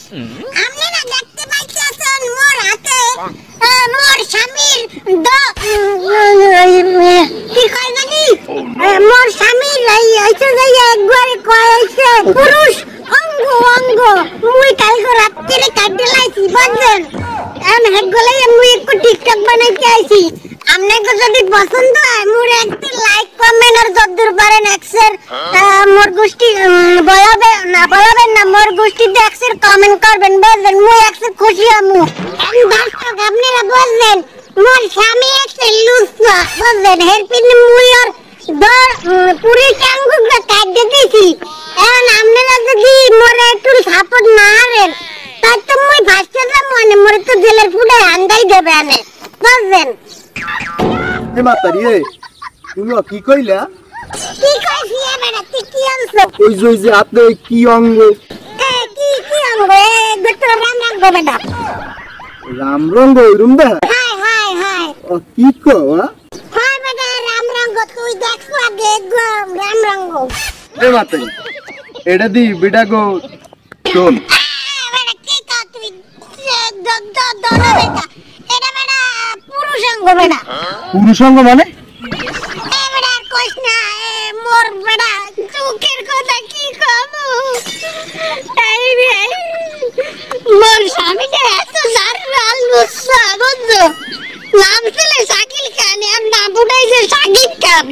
আপনি না দেখতে পাইতেছেন মোর হাতে মোর স্বামীর কি কয় জানি মোর স্বামীর আইছে যাই একবারে কয় আইছে পুরুষ অঙ্গ অঙ্গ মুই কালকে রাত্রে কাটতে লাইছি বুঝছেন এখন হেডগলাই মুই একটু টিকটক বানাইতে আইছি আপনাকে যদি পছন্দ হয় মোর একটা লাইক কমেন্ট আর যতদূর পারেন এক্সের মোর গোষ্ঠী বলাবেন না মোর গোষ্ঠীতে এক্সের কমেন্ট করবেন বুঝলেন মুই এক্সের খুশি আমু দর্শক আপনারা বুঝলেন মোর স্বামী একটা লুসনা বুঝলেন হেরপিন মুই আর পুরি টাঙ্গুকে কাটতে দিছি এখন আপনারা যদি মোর একটু সাপোর্ট না করেন তাই তো মুই ভাসতে যাব মানে মোর তো জেলের ফুটে আন্দাই দেবে আনে বুঝলেন এ মাতারি এ তুমি কি কইলা কি কইছি এবারে তুই কি আনছো ওই যে আপনি কি অঙ্গ কি অঙ্গ গোটা রাম রাম গো বেটা রাম রঙ্গ ওইরুম দা হাই হাই হাই ও কি কো হাই বেটা রাম রঙ্গ তুই দেখছ আগে রাম রঙ্গ এ মাতারি এটা দি বিডা গো শোন এবারে কি কা তুই দনা বেটা এটা বেটা পুরুষ অঙ্গ বেটা পুরুষ অঙ্গ মানে এবারে আর কইস না মোর বেটা চোখের কথা কি কমু এই রে মোর স্বামীটা এত জাররাল লুচ্ছা বুঝছো নাম ছিল শাকিল খান আর নাম উঠাইছে শাকিব খান